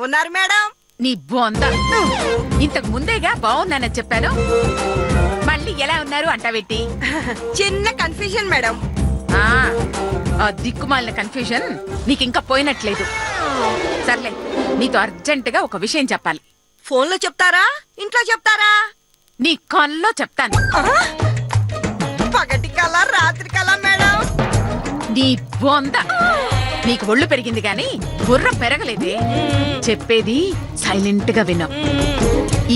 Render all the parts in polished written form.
ఉన్నారు మేడం? నీ బొంద ఇంతకు ముందేగా బాగున్నానని చెప్పాను, మళ్ళీ ఎలా ఉన్నారు అంటావేట్టి? చిన్న కన్ఫ్యూజన్ మేడం. ఆ దిక్కుమాలిన కన్ఫ్యూజన్ నీకింకా పోయినట్లేదు. సర్లే, నీతో అర్జెంటుగా ఒక విషయం చెప్పాలి. ఫోన్లో చెప్తారా, ఇంట్లో చెప్తారా? నీ కల్లో చెప్తాను. పగటి కల రాత్రి కల మేడం? నీ బొంద, నీకు ఒళ్ళు పెరిగింది గాని బుర్ర పెరగలేదే. చెప్పేది సైలెంట్ గా విను.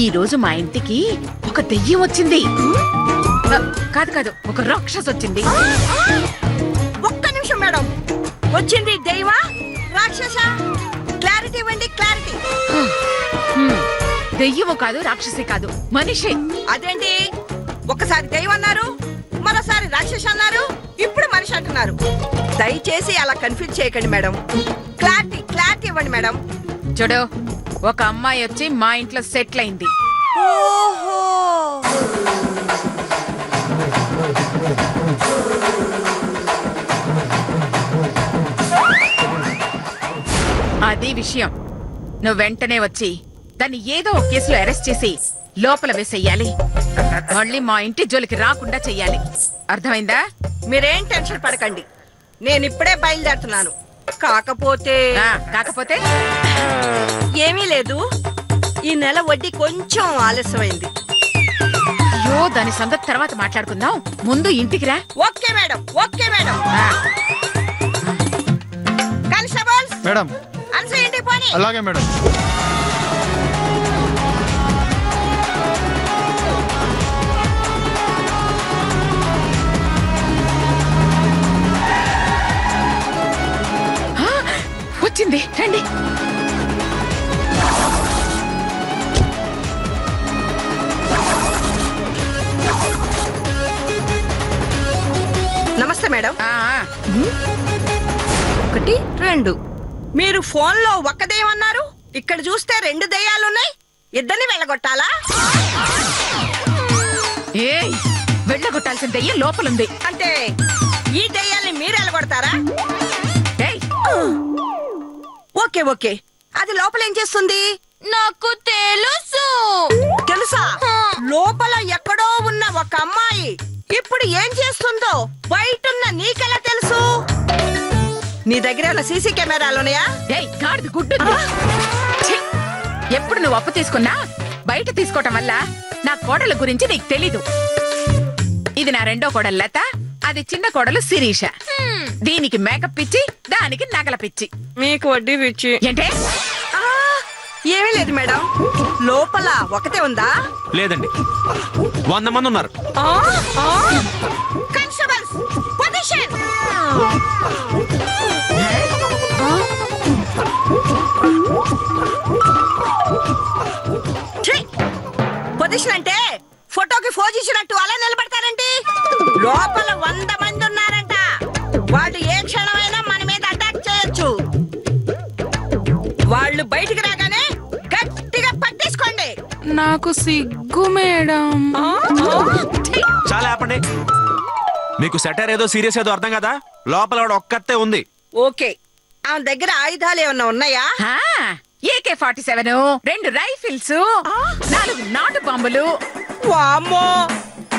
ఈ రోజు మా ఇంటికి ఒక దెయ్యం వచ్చింది. కాదు కాదు, ఒక రాక్షస్ వచ్చింది. ఒక్క నిమిషం మేడం. వచ్చింది దెయ్యమా రాక్షస? క్లారిటీ ఇవ్వండి, క్లారిటీ. దెయ్యము కాదు, రాక్షసి కాదు, మనిషి. అదేంటి, ఒకసారి దెయ్యం అన్నారు, మరోసారి రాక్షస అన్నారు, ఇప్పుడు మనిషి అంటున్నారు. దయచేసి అలా కన్ఫ్యూజ్ చేయకండి మేడం. క్లారిటీ క్లారిటీ ఇవ్వండి మేడం. చూడు, ఒక అమ్మాయి వచ్చి మా ఇంట్లో సెటిల్ అయింది. ఓహో, అది విషయం. నువ్వు వెంటనే వచ్చి దాన్ని ఏదో ఒక కేసులో అరెస్ట్ చేసి లోపల వేసేయాలి. మళ్ళీ మా ఇంటి జోలికి రాకుండా చెయ్యాలి. అర్థమైందా? మీరేం టెన్షన్ పడకండి, నేను ఇప్పుడే బయలుదేరుతున్నాను. కాకపోతే కాకపోతే ఏమీ లేదు, ఈ నెల వడ్డీ కొంచెం ఆలస్యమైంది. అయ్యో, దాని సంగతి తర్వాత మాట్లాడుకుందాం. ముందు ఇంటికి రా. Okay madam, okay madam. Constables madam. Answer ఇంటికి పోనీ. అలాగే మేడం. వచ్చింది, రండి. నమస్తే మేడం. 1 2 మీరు ఫోన్లో ఒక్క దెయ్యం అన్నారు, ఇక్కడ చూస్తే 2 దెయ్యాలున్నాయి. ఇద్దరిని వెళ్ళగొట్టాలా? ఏయ్, వెళ్ళగొట్టాల్సిన దెయ్యం లోపలుంది. అంటే ఈ దెయ్యాల్ని మీరు వెళ్ళగొడతారా? ఏయ్, ఓకే ఓకే, అది లోపల ఏం చేస్తుంది? నాకు తెలుసు. తెలుసా? లోపల ఎక్కడో ఉన్న ఒక అమ్మాయి ఇప్పుడు ఏం చేస్తుందో బయటున్న నీకెలా తెలుసు? నీ దగ్గర ఉన్న సీసీ కెమెరాలున్నాయా? ఏయ్, గాడిద గుడ్డుంది. ఛీ, ఎప్పుడు నువ్వు అప్పు తీసుకున్నా బయట తీసుకోవటం వల్ల నా కోడల గురించి నీకు తెలీదు. ఇది నా రెండో కోడలు లత, అది చిన్న కోడలు శిరీష. దీనికి మేకప్ పిచ్చి, దానికి నగల పిచ్చి. మీకు వడ్డీ పిచ్చి. ఏంటే? ఏమీ లేదు మేడం, లోపల ఒకటే ఉందా? లేదండి, 100 మంది ఉన్నారు. Constables position. పొజిషన్ అంటే ఫోటోకి ఫోజ్ ఇచ్చినట్టు అలా నిలబడతారండి. లోపల 100 మంది ఉన్నారంట. వాళ్ళు ఏ క్షణమైనా మన మీద అటాక్ చేయొచ్చు. వాళ్ళు బయటికి రాగానే గట్టిగా పట్టేసుకోండి. నాకు సిగ్గు మేడం. చాలా ఆపండి. మీకు సెటర్ ఏదో సీరియస్ ఏదో అర్థం కదా. లోపల వాడు ఒక్కతే ఉంది. ఓకే, ఆమె దగ్గర ఆయుధాలు ఏమన్నా ఉన్నాయా? AK-47, 2 రైఫిల్స్, 4 నాటు బాంబులు. వామ్మో,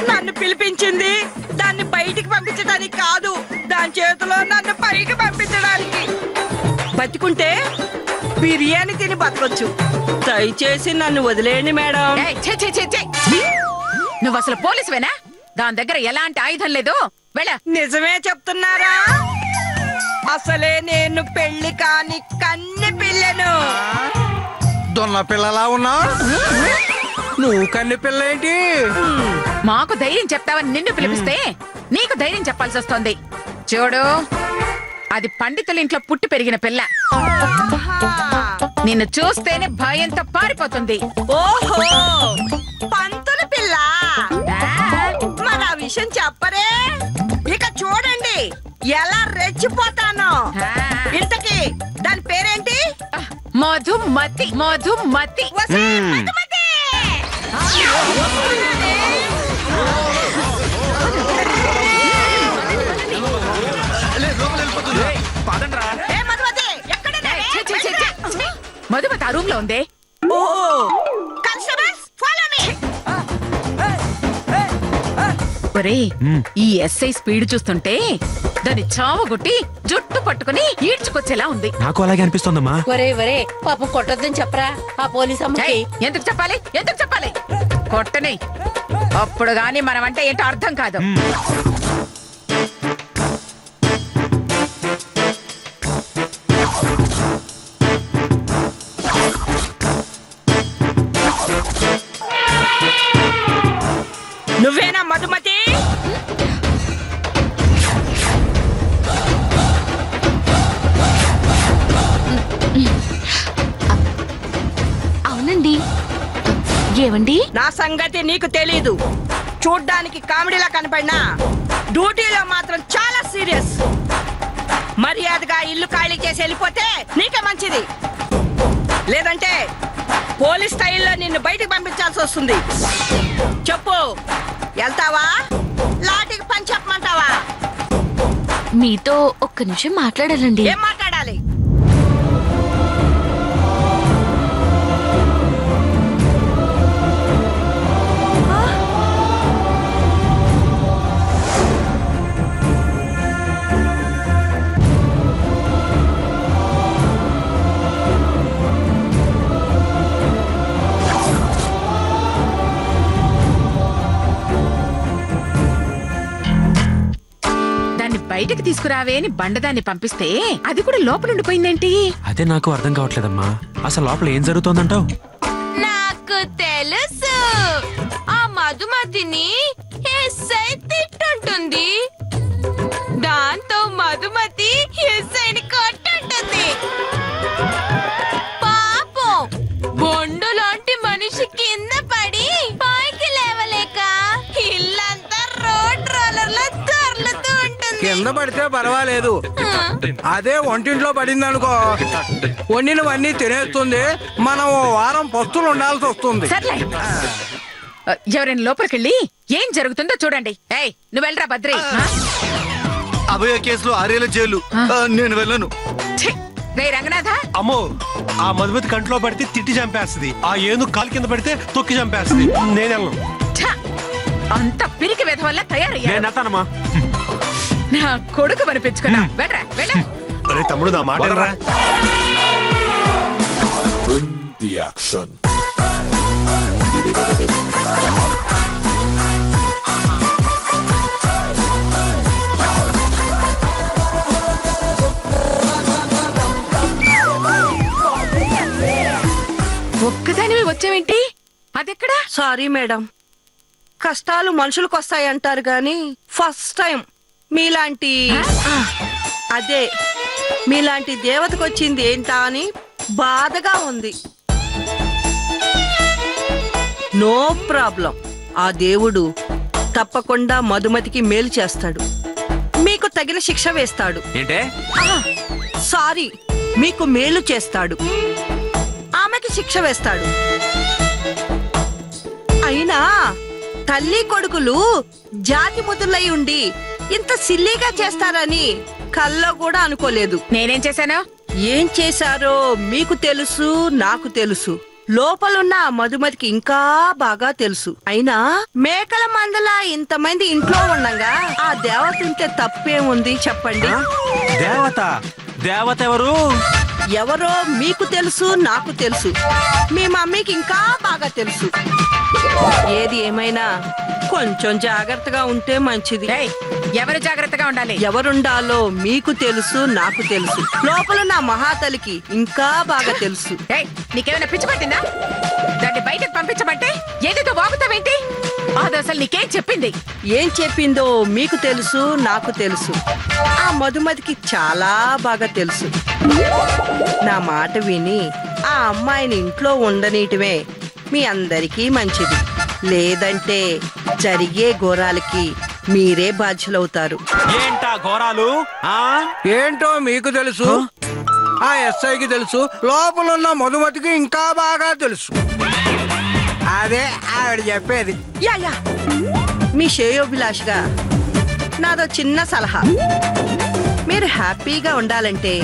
నన్ను పిలిపించింది దాన్ని బయటికి పంపించడానికి కాదు, దాని చేతిలో నన్ను పైకి పంపించడానికి. బతికుంటే బిర్యానీ తిని బతకొచ్చు. దయచేసి నన్ను వదిలేయండి మేడం. ఏయ్, ఛే, ఛే, ఛే, ఛే. నువ్వు అసలు పోలీసువేనా? దాని దగ్గర ఎలాంటి ఆయుధం లేదు. వెళ్ళ. నిజమే చెప్తున్నారా? అసలే నేను పెళ్లి కాని కన్నె పిల్లను. దొన్న పిల్లలా ఉన్నా, నువ్వు కన్నె పిల్ల ఏంటి? మాకు ధైర్యం చెప్తావని నిన్ను పిలిపిస్తే నీకు ధైర్యం చెప్పాల్సి వస్తోంది. చూడు, అది పండితుల ఇంట్లో పుట్టి పెరిగిన పిల్ల. నిన్ను చూస్తేనే భయంతో పారిపోతుంది. ఓహో, పంతుల పిల్ల. మరి ఆ విషయం చెప్పరే. ఇక చూడండి ఎలా రెచ్చిపోతానో. ఇంతకీ దాని పేరేంటి? మధుమతి. మధుమతి. మధుమతి. పదండ్రా. ఏ మధుమతి, ఎక్కడున్నావే? మధుమతి ఆ రూమ్ లో ఉంది. ఓ కానిస్టేబుల్స్ ఫాలో మీ. ఒరేయ్, ఈ ఎస్ఐ స్పీడ్ చూస్తుంటే దాన్ని చావగొట్టి జుట్టు పట్టుకుని ఈడ్చుకొచ్చేలా ఉంది. నాకు అలాగే అనిపిస్తోందమ్మా. ఒరే ఒరే పాపం కొట్టొద్దని చెప్పరా ఆ పోలీస్ అమ్మకి. ఏయ్, ఎందుకు చెప్పాలి, ఎందుకు చెప్పాలి? కొట్టని, అప్పుడు గాని మనం అంటే ఏంటో అర్థం కాదు. నువ్వేనా మధుమతి? అవునండి. ఏవండి? నా సంగతి నీకు తెలీదు. చూడ్డానికి కామెడీలా కనపడినా డ్యూటీలో మాత్రం చాలా సీరియస్. మర్యాదగా ఇల్లు ఖాళీ చేసి వెళ్ళిపోతే నీకే మంచిది. లేదంటే పోలీస్ స్టైల్లో నిన్ను బయటికి పంపించాల్సి వస్తుంది. చెప్పు, వెళ్తావా లాఠీకి పని చెప్పమంటావా? మీతో ఒక్క నిమిషం మాట్లాడాలండి. ఏం మాట్లాడాలి? బయటకు తీసుకురావే అని బండదాన్ని పంపిస్తే అది కూడా లోపల ఉండిపోయిందేంటి? అదే నాకు అర్థం కావట్లేదమ్మా. అసలు లోపల ఏం జరుగుతోందంటావు? నాకు తెలుసు. ఆ మధుమతిని ఎస్ఐ తిట్టుంటుంది. దాంతో మధుమతి ఎస్ఐని కొట్టుంటుంది. పాపం బొండు లాంటి మనిషి కింద పడి పైకి లేవలేక ఇల్లంతా రోడ్ రోలర్లో దొర్లుతూ ఉంటుంది. కింద పడితే పర్వాలేదు, అదే ఒంటింట్లో పడిందనుకో వండినవన్నీ తినేస్తుంది. మనం ఓ వారం పస్తులు ఉండాల్సి వస్తుంది. సర్లే, ఎవరైనా లోపలికెళ్ళి ఏం జరుగుతుందో చూడండి. ఏయ్, నువ్వు వెళ్ళరా బద్రి. అభయ కేసులో 6 ఏళ్ల జైలు. నేను వెళ్ళను. ఛీ, రే రంగనాథ, అమ్మో, ఆ మధుమతి కంట్లో పడితే తిట్టి చంపేస్తుంది. ఆ ఏనుగు కాలు కింద పడితే తొక్కి చంపేస్తుంది. నేను వెళ్ళను. ఛ, అంత పిరికి వెధ వల్ల తయారయ్యా. నేను వెళ్తానమ్మా. నా కొడుకు అనిపించుకున్నా. వెళ్ళరా, వెళ్ళ. అరే తమ్ముడు, నా మాట వినరా? The action. ఒక్కదానివి వచ్చావేంటి? అదెక్కడా? సారీ మేడం, కష్టాలు మనుషులకు వస్తాయంటారు గాని ఫస్ట్ టైం మీలాంటి అదే మీలాంటి దేవతకు వచ్చింది ఏంటా అని బాధగా ఉంది. నో ప్రాబ్లం, ఆ దేవుడు తప్పకుండా మధుమతికి మేలు చేస్తాడు. మీకు తగిన శిక్ష వేస్తాడు. ఏంటే? సారీ, మీకు మేలు చేస్తాడు. ఆమెకి శిక్ష వేస్తాడు. అయినా తల్లి కొడుకులు జాతి ముద్దులై ఉండి ఇంత సిల్లీగా చేస్తారని కల్లో కూడా అనుకోలేదు. నేనేం చేశాను? ఏం చేశారో మీకు తెలుసు, నాకు తెలుసు. లోపలున్న ఆ మధుమతికి ఇంకా బాగా తెలుసు. అయినా మేకల మందలా ఇంతమంది ఇంట్లో ఉండగా ఆ దేవత ఉంటే తప్పేముంది చెప్పండి? దేవత? దేవత ఎవరు? ఎవరో మీకు తెలుసు, నాకు తెలుసు. మీ మమ్మీకి ఇంకా బాగా తెలుసు. ఏది ఏమైనా కొంచెం జాగ్రత్తగా ఉంటే మంచిది. ఏయ్, ఎవరు జాగ్రత్తగా ఉండాలి? ఎవరుండాలో మీకు తెలుసు, నాకు తెలుసు. లోపల నా మహాతలికి ఇంకా బాగా తెలుసు. ఏయ్, నీకేమైనా పిచ్చి పట్టిందా? దాన్ని బయటకు పంపించమంటే ఏదేదో వాగుతావేంటి? అది అసలు నీకేం చెప్పింది? ఏం చెప్పిందో మీకు తెలుసు, నాకు తెలుసు. ఆ మధుమతికి చాలా బాగా తెలుసు. నా మాట విని ఆ అమ్మాయిని ఇంట్లో ఉండనీయటమే మీ అందరికీ మంచిది. లేదంటే జరిగే ఘోరాలకి మీరే బాధ్యులవుతారు. ఏంటా ఘోరాలు? ఏంటో మీకు తెలుసు, ఆ ఎస్ఐకి తెలుసు, లోపలున్న మధుమతికి ఇంకా బాగా తెలుసు. అదే ఆవిడ చెప్పేది. యా యా, మీ శ్రేయోభిలాష్గా నాదో చిన్న సలహా. మీరు హ్యాపీగా ఉండాలంటే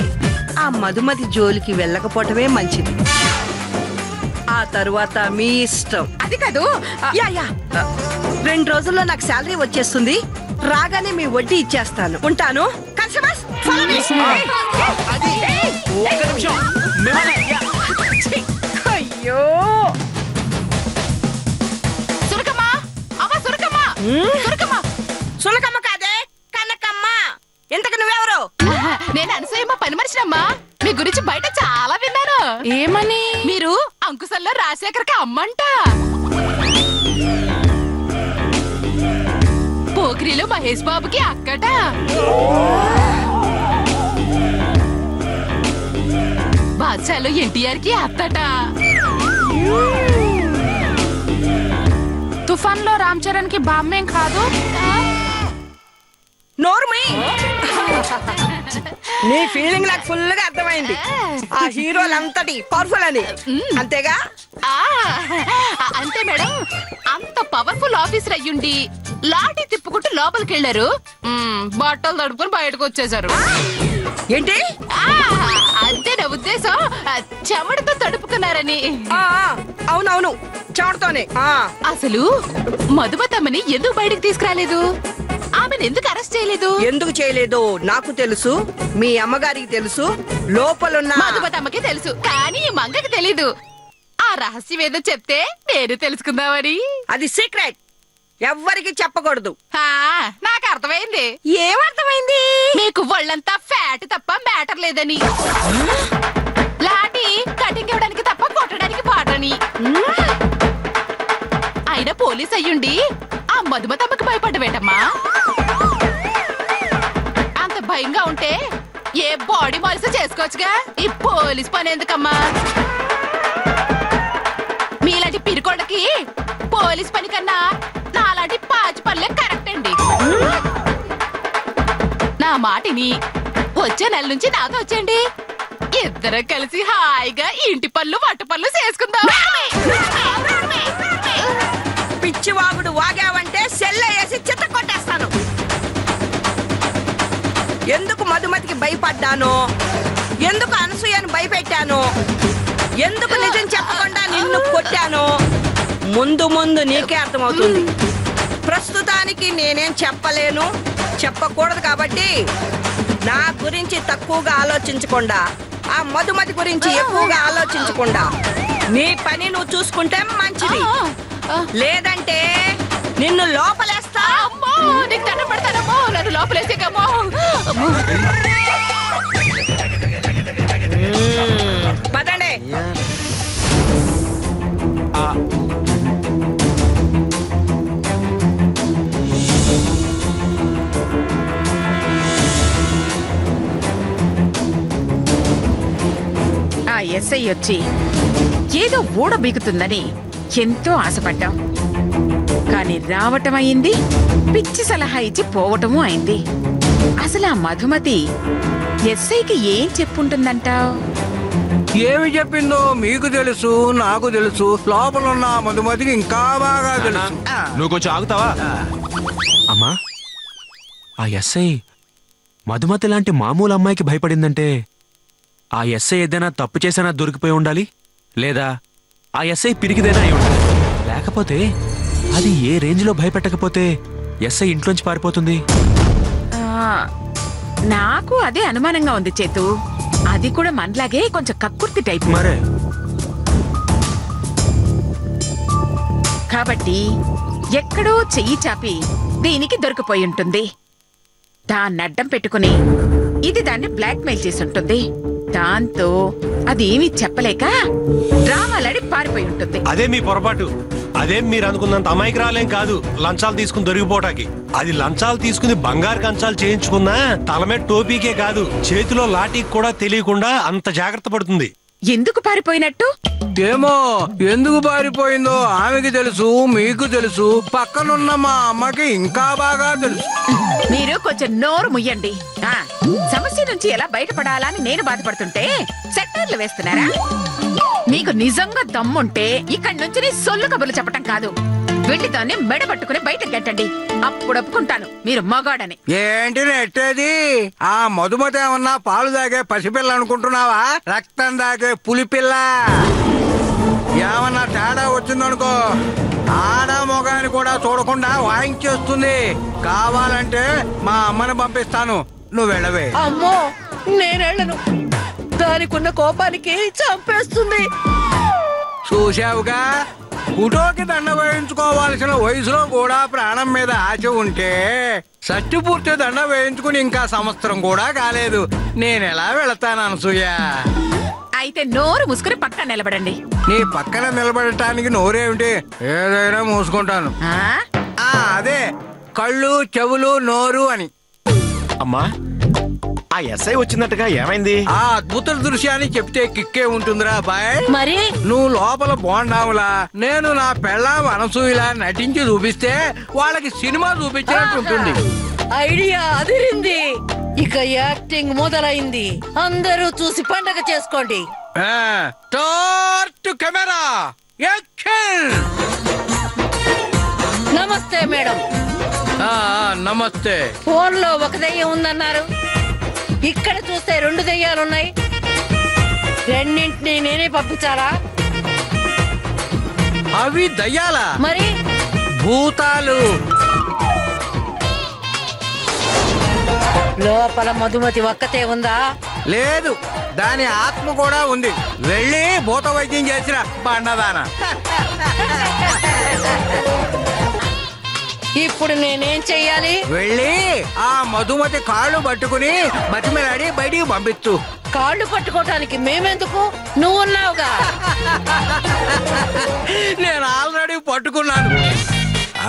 ఆ మధుమతి జోలికి వెళ్ళకపోవటమే మంచిది. ఆ తరువాత మీ ఇష్టం. అది కాదు యా 2 రోజుల్లో నాకు శాలరీ వచ్చేస్తుంది. రాగానే మీ వడ్డీ ఇచ్చేస్తాను. ఉంటాను. Customers follow me. ఒక్క నిమిషం అయ్యో సురకమ్మా అమ్మ సురకమ్మా సురకమ్మా సులకమ్మ కాదే, కనకమ్మ. ఇంతకు నువ్వెవరు? నేను అనసూయమ్మ పని మనిషినమ్మా. మీ గురించి బయట చాలా విన్నాను. ఏమని? మీరు అంకుశంలో రాజశేఖర్కి అమ్మంట, పోకిరిలో మహేష్ బాబుకి అక్కట, బాద్షాలో ఎన్టీఆర్ కి అత్తట, తుఫాన్ లో రామ్ చరణ్ కి బామ్మేం కాదు. నోర్మి. నీ ఫీలింగ్ నాకు ఫుల్ గా అర్థమైంది. ఆ హీరోలంతటి పవర్ఫుల్ అని, అంతేగా? అంతే మేడం. అంత పవర్ఫుల్ ఆఫీసర్ అయ్యుండి లాఠీ తిప్పుకుంటూ లోపలికి వెళ్లారు, బట్టలు తడుపుకొని బయటకు వచ్చేసారు. ఏంటి? అంతే నా ఉద్దేశం. చెమటతో తడుపుకున్నారని. అవునవును, చెమటతోనే. అసలు మధుమతమ్మని ఎందుకు బయటకు తీసుకురాలేదు? ఆమెను ఎందుకు అరెస్ట్ చేయలేదు? ఎందుకు చేయలేదో నాకు తెలుసు, మీ అమ్మగారికి తెలుసు, లోపలున్న మధుమతమ్మకి తెలుసు, కానీ ఈ మంగకి తెలీదు. ఆ రహస్యం ఏదో చెప్తే నేను తెలుసుకుందామని. అది సీక్రెట్, ఎవ్వరికి చెప్పకూడదు. నాకు అర్థమైంది. ఏమర్థమైంది? మీకు ఒళ్ళంతా ఫ్యాట్ తప్ప మ్యాటర్ లేదని, లాఠీ కటింగ్ ఇవ్వడానికి తప్ప కొట్టడానికి పాటని. అయినా పోలీస్ అయ్యుండి ఆ మధుమతమ్మకి భయపడ్డవేటమ్మా? అంత భయంగా ఉంటే ఏ బాడీ మాలిస చేసుకోవచ్చుగా. ఈ పోలీస్ పని ఎందుకమ్మా? మీలాంటి పిరికొండకి పోలీస్ పని కన్నా నాలాంటి పాచి పనులే కరెక్ట్ అండి. నా మాటిని వచ్చే నెల నుంచి నాతో వచ్చేయండి. ఇద్దరం కలిసి హాయిగా ఇంటి పనులు వంట పనులు చేసుకుందాం. పిచ్చి వాగుడు వాగావంటే సెల్ల వేసి చిత్త కొట్టేస్తాను. ఎందుకు మధుమతికి భయపడ్డానో, ఎందుకు అనసూయను భయపెట్టానో, ఎందుకు నిజం చెప్పకుండా నిన్ను కొట్టానో ముందు ముందు నీకే అర్థమవుతుంది. ప్రస్తుతానికి నేనేం చెప్పలేను, చెప్పకూడదు. కాబట్టి నా గురించి తక్కువగా ఆలోచించకుండా, ఆ మధుమతి గురించి ఎక్కువగా ఆలోచించకుండా నీ పని నువ్వు చూసుకుంటే మంచిది. లేదంటే నిన్ను లోపలేస్తా. అమ్మో, నీకు దండం పెడతానమ్మో, నన్ను లోపలేసేకమ్మో. పదండి. ఆ ఎస్ఐ వచ్చి ఏదో ఊడబీగుతుందని ఎంతో ఆశపడ్డాం. కానీ రావటం అయింది, పిచ్చి సలహా ఇచ్చి పోవటము అయింది. అసలు ఆ మధుమతి ఎస్ఐకి ఏం చెప్పుంటుందంటావ్? ఏమి చెప్పిందో మీకు తెలుసు, నాకు తెలుసు, లోపల ఉన్న ఆ మధుమతికి ఇంకా బాగా తెలుసు. నువ్వు కొంచెం ఆగుతావా? అమ్మా, ఆ ఎస్ఐ మధుమతి లాంటి మామూలు అమ్మాయికి భయపడిందంటే ఆ ఎస్ఐ ఏదైనా తప్పు చేసినా దొరికిపోయి ఉండాలి, లేదా ఆ ఎస్ఐ పిరికిదైనా అయి ఉండాలి. లేకపోతే అది ఏ రేంజ్ లో భయపెట్టకపోతే ఎస్ఐ ఇంట్లోంచి పారిపోతుంది. నాకు అదే అనుమానంగా ఉంది చేతు. అది కూడా మనలాగే కొంచెం కక్కుర్తి టైప్. మరే కాబట్టి ఎక్కడో చెయ్యి చాపి దీనికి దొరికిపోయి ఉంటుంది. దాన్ని అడ్డం పెట్టుకుని ఇది దాన్ని బ్లాక్మెయిల్ చేసి ఉంటుంది. దాంతో అదేమీ చెప్పలేక డ్రామాలాడి పారిపోయి ఉంటుంది. అదే మీ పొరపాటు. అదేం మీరు అనుకున్నంత అమాయకురాలేం కాదు లంచాలు తీసుకుని దొరికిపోటాకి. అది లంచాలు తీసుకుని బంగారు కంచాలు చేయించుకున్నా తలమే టోపీకే కాదు, చేతిలో లాఠీకి కూడా తెలియకుండా అంత జాగ్రత్త పడుతుంది. ఎందుకు పారిపోయినట్టు? ఏమో, ఎందుకు పారిపోయిందో ఆమెకి తెలుసు, మీకు తెలుసు, పక్కనున్న మా అమ్మకి ఇంకా బాగా తెలుసు. మీరు కొంచెం నోరు ముయ్యండి. సమస్య నుంచి ఎలా బయటపడాలని నేను బాధపడుతుంటే సెక్టార్లు వేస్తున్నారా? మీకు నిజంగా దమ్ముంటే ఇక్కడి నుంచి సొల్లు కబుర్లు చెప్పటం కాదు, వెళ్ళితోనే మెడ పట్టుకుని బయటకు గట్టండి. అప్పుడు ఒప్పుకుంటాను మీరు మగాడని. ఏంటి నెట్టేది? ఆ మధుమతి ఏమన్నా పాలు తాగే పసిపిల్ల అనుకుంటున్నావా? రక్తం తాగే పులిపిల్ల. ఏమన్నా తేడా వచ్చిందనుకో ఆడ మొగాని కూడా చూడకుండా వాయించేస్తుంది. కావాలంటే మా అమ్మని పంపిస్తాను, నువ్వు వెళ్ళవే. అమ్మో నేనెళ్ళను, దానికున్న కోపానికి చంపేస్తుంది. చూశావుగా, ఫోటోకి దండ వేయించుకోవాల్సిన వయసులో కూడా ప్రాణం మీద ఆశ ఉంటే షష్టి పూర్తి దండ వేయించుకుని ఇంకా సంవత్సరం కూడా కాలేదు. నేనెలా వెళతాను అనసూయ? అయితే నోరు ముసుకుని పక్కన నిలబడండి. నీ పక్కన నిలబడటానికి నోరేమిటి, ఏదైనా మూసుకుంటాను. ఆ? అదే కళ్ళు చెవులు నోరు అని. అమ్మా ఆ ఎస్ఐ వచ్చినట్టుగా ఏమైంది? ఆ అద్భుత దృశ్యాన్ని చెప్తే కిక్కే ఉంటుందిరా బాయ్. మరి నువ్వు లోపల బోండావులా, నేను నా పెళ్ళాం అనసూయలా నటించి చూపిస్తే వాళ్ళకి సినిమా చూపించినట్టు ఉంటుంది. ఐడియా అదిరింది. ఇక యాక్టింగ్ మొదలైంది. అందరూ చూసి పండగ చేసుకోండి. Start camera action. నమస్తే మేడం. నమస్తే. ఫోన్ లో ఒక దెయ్యం ఉందన్నారు, ఇక్కడ చూస్తే 2 దెయ్యాలున్నాయి. రెండింటిని నేనే పంపించాలా? అవి దయ్యాలా? మరి భూతాలు. లోపల మధుమతి ఒక్కతే ఉందా? లేదు, దాని ఆత్మ కూడా ఉంది. వెళ్ళి భూత వైద్యం చేసిన బండదాన. ఇప్పుడు నేనేం చెయ్యాలి? వెళ్ళి ఆ మధుమతి కాళ్ళు పట్టుకుని బతిమలాడి బయటికి పంపించు. కాళ్ళు పట్టుకోవటానికి మేమెందుకు? నువ్వున్నావుగా. నేను ఆల్రెడీ పట్టుకున్నాను,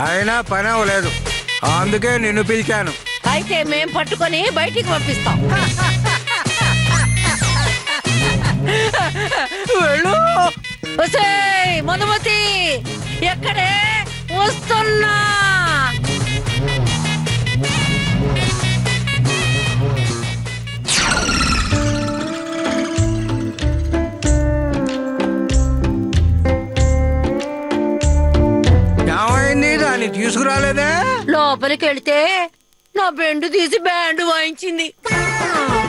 అయినా పని అవ్వలేదు. అందుకే నిన్ను పిలిచాను. అయితే మేం పట్టుకొని బయటికి పంపిస్తాం. వెళ్ళు. ఒసేయ్ మధుమతి, ఎక్కడే? వస్తున్నా. ఏమైంది, దాన్ని తీసుకురాలేదే? లోపలికి వెళితే నా బెండు తీసి బ్యాండ్ వాయించింది.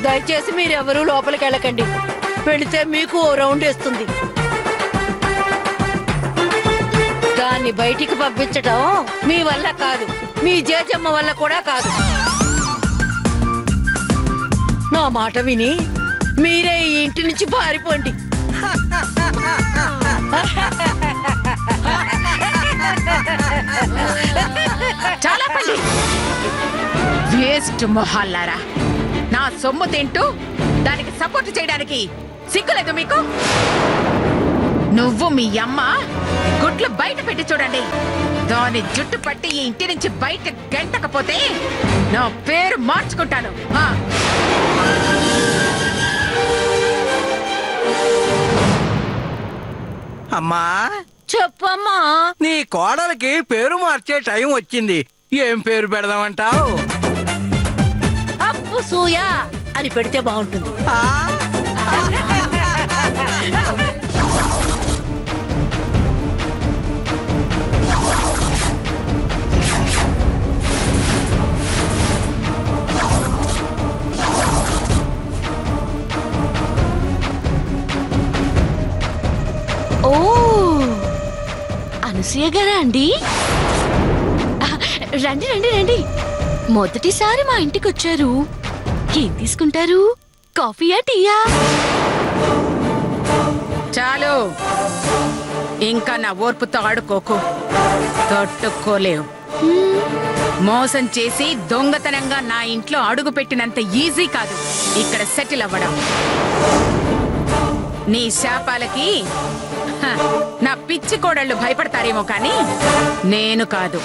దయచేసి మీరెవరూ లోపలికి వెళ్ళకండి. వెళితే మీకు ఓ రౌండ్ వేస్తుంది. దాన్ని బయటికి పంపించటం మీ వల్ల కాదు, మీ జేజమ్మ వల్ల కూడా కాదు. నా మాట విని మీరే ఈ ఇంటి నుంచి పారిపోండి. చాలా పండి వేస్ట్ మొహాలారా. నా సొమ్ము తింటూ దానికి సపోర్ట్ చేయడానికి సిగ్గులేదు మీకు? నువ్వు మీ అమ్మ గుడ్లు బయట పెట్టి చూడండి. దాని జుట్టు పట్టి ఈ ఇంటి నుంచి బయట గంటకపోతే నా పేరు మార్చుకుంటాను. అమ్మా, చెప్పమ్మా. నీ కోడలికి పేరు మార్చే టైం వచ్చింది. ఏం పేరు పెడదామంటావు? అప్పు సూయ అని పెడితే బాగుంటుంది. ఓ అనసూయ గారా అండి? రండి రండి రండి. మొదటిసారి మా ఇంటికి వచ్చారు. ఏం తీసుకుంటారు? కాఫీయా టీయా? చాలు, ఇంకా నా ఓర్పుతో ఆడుకోకు. తట్టుకోలేవు. మోసం చేసి దొంగతనంగా నా ఇంట్లో అడుగు పెట్టినంత ఈజీ కాదు ఇక్కడ సెటిల్ అవ్వడం. నీ శాపాలకి నా పిచ్చి కోడళ్ళు భయపడతారేమో కానీ నేను కాదు.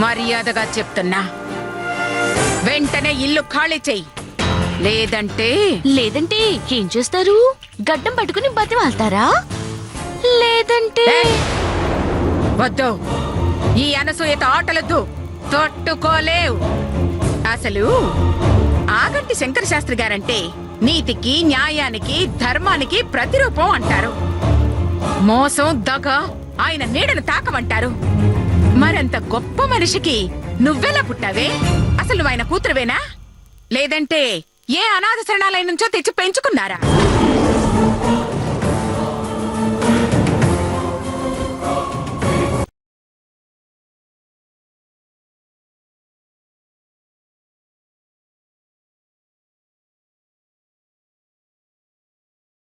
మర్యాదగా చెప్తున్నా, వెంటనే ఇల్లు ఖాళీ చెయ్యి. లేదంటే ఏం చేస్తారు? గడ్డం పట్టుకుని బతిమాలతారా? లేదంటే వద్దు, ఈ అనసూయత ఆటలొద్దు. తట్టుకోలేవు. అసలు ఆగంటి శంకర శాస్త్రి గారంటే నీతికి, న్యాయానికి, ధర్మానికి ప్రతిరూపం అంటారు. మోసం, దగ ఆయన నీడను తాకమంటారు. మరంత గొప్ప మనిషికి నువ్వెలా పుట్టావే? అసలు నువ్వు ఆయన కూతురువేనా? లేదంటే ఏ అనాథ శరణాలయం నుంచో తెచ్చి పెంచుకున్నారా?